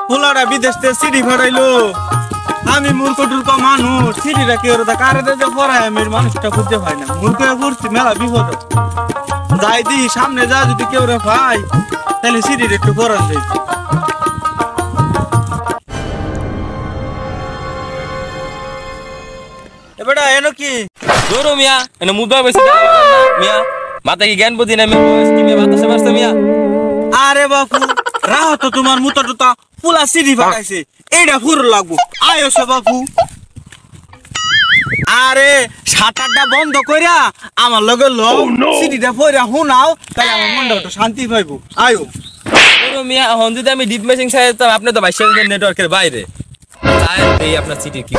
পোলাটা বিদেশ থেকে সিডি ফাটাইলো আমি মূর্খ টুর্খ মানুষ সিডিটা কি ওরা কারে যে পড়ায় আমি মানুষটা খুঁজতে পাই না মূর্খ পড়ছি মেলা বিপদ যাই দি সামনে যা যদি কেউ রে ভাই তাহলে সিডিটা একটু পড়ান যাই এবারে এনো কি দৌড়ো মিয়া এনে মুদা বেশি মিয়া মাথা কি জ্ঞান বুদ্ধি না মিয়া বাতাসে মারছে মিয়া আরে বাপু রাহ তো তোমার মুতাটা পুলা সিডি ফাটাইছে এইটা ফুর লাগবো আয়ো সে বাপু আরে শাটারটা বন্ধ কইরা আমার লগে লও সিডিটা পয়রা হুনাও তাই আমার মনটা একটু শান্তি পাইবো আয়ো দৌড়ো মিয়া হন যদি আমি ডিপ মেশিং চাইতে আপনি তো 22 নেটওয়ার্কের বাইরে তাই এই আপনার সিটি কি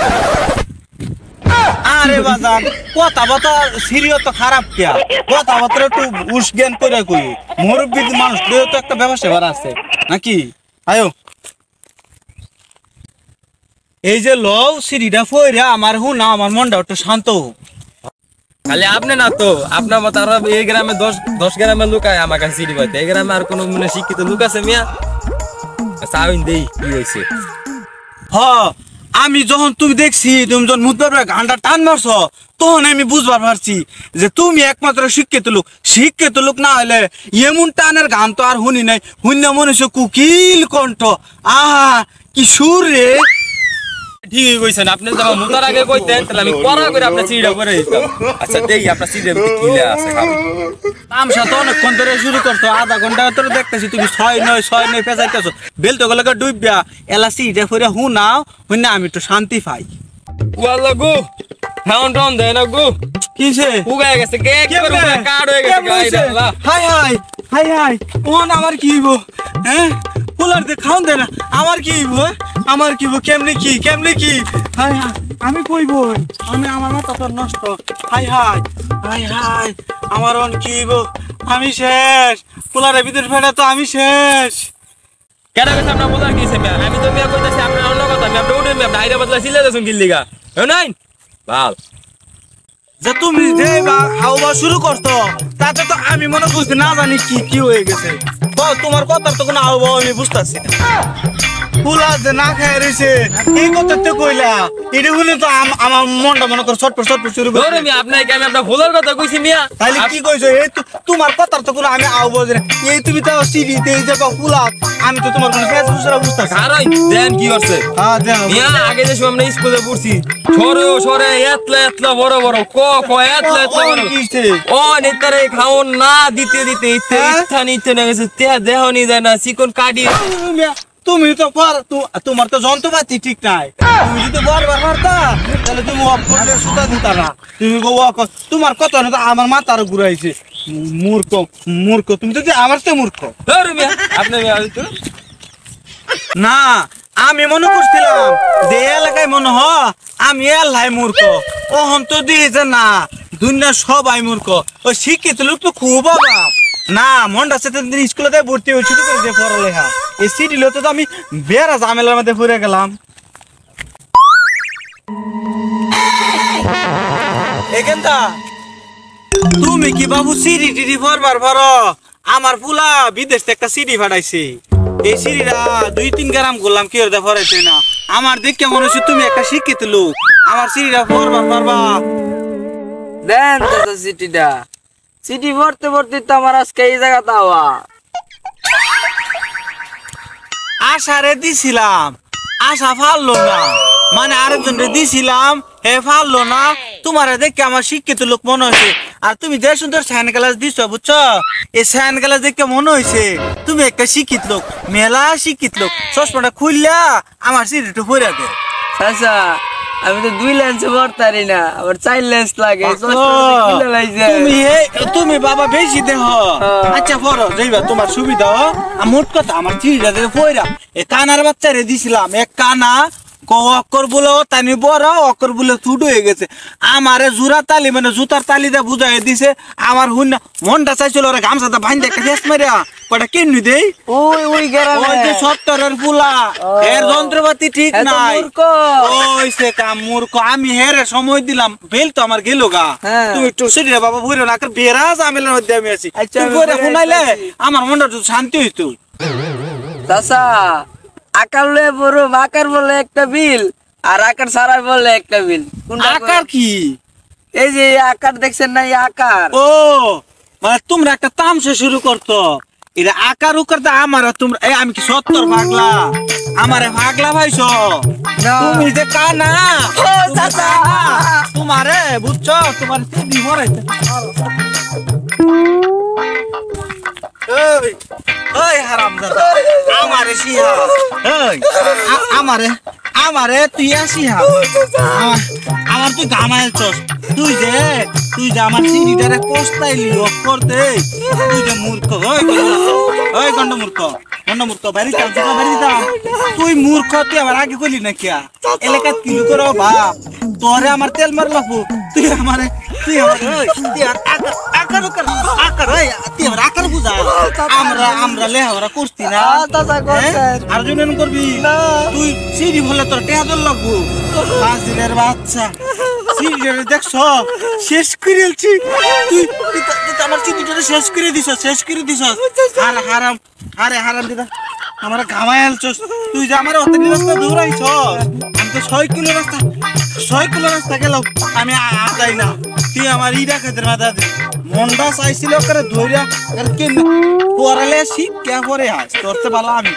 আরে বাজান কথা বাতা সিরিও তো খারাপ কিয়া কথা বাতা একটু উস জ্ঞান করে কই মুরব্বি মানুষ তো একটা ব্যবসা বার আছে নাকি আয়ো এই যে লও সিডিটা পয়রা আমার হুনা আমার মনটা একটু শান্ত খালি আপনি না তো আপনার মত আর এই গ্রামে 10 গ্রামের লোক আয় আমার কাছে সিডি পাইতে এই গ্রামে আর কোনো মানে শিক্ষিত লোক আছে মিয়া সাউইন দেই কি হইছে হ আমি যখন তুমি দেখছি তুমি যখন মুদবার গানটা টান মারছো তখন আমি বুঝবার পারছি যে তুমি একমাত্র শিক্ষিত লোক না হলে এমন টানের গান তো আর শুনি নাই শুনি মনে হচ্ছে কুকিল কণ্ঠ আহা কি সুর রে ঠিক কইছেন আপনি যখন মুতার আগে কইতেন তাহলে আমি পড়া করে আপনার সিডিটা করে দিতাম আচ্ছা দেই আপনার সিডির মধ্যে কি লে আছে খাবি তামসা তো অনেকক্ষণ ধরে শুরু করছো আধা ঘন্টা ধরে দেখতেছি তুমি 6-9 পেঁচাইতেছো বেল তো গলাকে ডুববা এলা সিডিটা করে হুনাও হুনা আমি একটু শান্তি পাই ওয়াল্লা গো হাউন টাউন দেয় না গো কিসে উগায় গেছে কে করে কাট হয়ে গেছে গাইডা হাই হাই হাই হাই ওন আমার কি হইব হ্যাঁ পোলার দে খাওন দে না আমার কি হইব আমার কি হইব কেমনে কি হাই হাই আমি কইব আমি আমার মাথা তো নষ্ট হাই হাই হাই হাই আমার অন কি হইব আমি শেষ পোলারের ভিতর ফেড়া তো আমি শেষ কেডা গেছে আপনার বলার কি আছে আমি তো মিয়া কইতাছি আপনার অন্য কথা আমি আপনি উঠেন আপনি আইরা বদলা সিলে দেন কি লিগা নাই ভাল যে তুমি যে হাওয়া শুরু করতো তাতে তো আমি মনে করছি না জানি কি হয়ে গেছে তোমার কথার তো কোনো হাওয়া আমি বুঝতেছি না ফুলা যে না খাই রয়েছে এই কথা তো কইলা এটা শুনে তো আমার মনটা মনে করো ছটপট শুরু করে আমি আপনাকে আমি আপনার ভুলের কথা কইছি মিয়া তাহলে কি কইছো এই তোমার কথার তো কোনো আমি আওয়াজ না এই তুমি তো সিঁড়িতে এই জায়গা ফুলা আমি তো তোমার কোনো ফেস বুঝরা বুঝতাছি আরে দেন কি করছে হ্যাঁ দেন মিয়া আগে যে আমরা স্কুলে পড়ছি সরে এতলা বড় এতলা বড় কিছে ও নেতারে খাওন না দিতে ইচ্ছা নিতে না গেছে তে দেহনি যায় না চিকন কাটি তুমি তো তোমার তো যন্ত্রপাতি ঠিক নাই তুমি যদি বারবার মারতা তাহলে তুমি অফ করলে সুতা দিতা না তুমি তোমার কথা না তো আমার মাথার ঘুরাইছে মূর্খ তুমি তো আমার তো মূর্খ আপনি না আমি মনে করছিলাম যে এলাকায় মনে আমি এলাই মূর্খ ওহন তো দিয়েছে না দুনিয়া সবাই মূর্খ ওই শিক্ষিত লোক তো খুব অভাব না মনটা সাথে স্কুলে ভর্তি হয়ে শুরু করেছে পড়ালেখা এই সিডি লোতে তো আমি বেড়া ঝামেলার মধ্যে পড়ে গেলাম এখানটা তুমি কি বাবু সিডি টিডি পড়বার পারো আমার পুলা বিদেশ থেকে একটা সিডি ফাটাইছে এই সিডিটা 2-3 গ্রাম করলাম কি ওটা পড়াইছে না আমার দেখে মনে হচ্ছে তুমি একটা শিক্ষিত লোক আমার সিডিটা পড়বার পারবা দেন তো সিটিটা সিটি ভরতে তো আমার আজকে এই জায়গাতে আওয়া আশারে দিছিলাম আশা ফাললো না মানে আরেকজনরে দিছিলাম হে ফাললো না তোমারে দেখে আমার শিক্ষিত লোক মনে হয়েছে আর তুমি যে সুন্দর স্যান্ড গ্লাস দিছো বুঝছো এই স্যান্ড গ্লাস দেখে মনে হয়েছে তুমি একটা শিক্ষিত লোক মেলা শিক্ষিত লোক চশমাটা খুললা আমার সিঁড়িটা ভরে দে আচ্ছা আমি তো 2 লেন্স ভরতারি না আবার 4 লেন্স লাগে তুমি বাবা বেশি দেহ আচ্ছা পড়ো যাইবা তোমার সুবিধা মোট কথা আমার চিড়িটা পয়রা এ কানার বাচ্চারে দিছিলাম এক কানা অক্ষর বলে তানি বড় অক্ষর বলে ছোট হয়ে গেছে আমারে জোড়া তালি মানে জুতার তালি দিয়ে বুঝাই দিছে আমার হুন মনটা চাইছিল ওরা গামছাটা ভাঙ একটা ফেস মারিয়া কটা কিনি দেই ওই গ্রামে ওই যে সত্তরের ফুলা এর যন্ত্রপাতি ঠিক নাই ওই সে কাম মূর্খ আমি হেরে সময় দিলাম বেল তো আমার গেল গা তুমি একটু সিরিয়া বাবা ভুইরো না কর বেরা ঝামেলার মধ্যে আমি আছি তুই করে শুনাইলে আমার মনটা শান্তি হইতো চাচা আকার লয়ে বড় আকার বলে একটা বিল আর আকার ছাড়া বলে একটা বিল কোনটা আকার কি? এই যে এই আকার দেখছেন না এই আকার ও মানে তোমরা একটা তামসা শুরু করতো এটা আকার উকার তো আমার তোমরা আমি কি 70 পাগলা আমারে পাগলা ভাইছো না। তুমি যে কানা ও চাচা তোমারে বুঝছো তোমার তুমি মরাইতে ওই ওই হারামজাদা আমারে সিহা ওই আমারে তুই আসিহা আমার তুই গামাইলছস তুই যে আমার সিঁড়িটারে কোস্তাইলি লক করতে তুই যে মূর্খ ওই গন্ড মূর্খ বাড়ি যাও তুই মূর্খ তুই আমার আগে কইলি না কিয়া এলাকাত কিলু করো বাপ তোরে আমার তেল মার লাগবো তুই আমার আকার বুঝা আমরা লেহাওরা করছি না আর জন্য করবি তুই সিঁড়ি ভলে তোর টেহাদর লাগবো হাজিরের বাচ্চা সিঁড়িটারে দেখছ শেষ করেছি তুই আমার সিঁড়িটারে শেষ করে দিছ হারাম দিদা আমার ঘামাইলছস তুই যে আমার অত রাস্তা দৌড়াইছ আমি তো 6 কিলো রাস্তা গেলাম আমি আদাই না তুই আমার ইডা খাতের মাথা মনটা চাইছিল করে ধৈর্য কেন পড়ালে শিক্ষা পরে হাস তোরতে ভালো আমি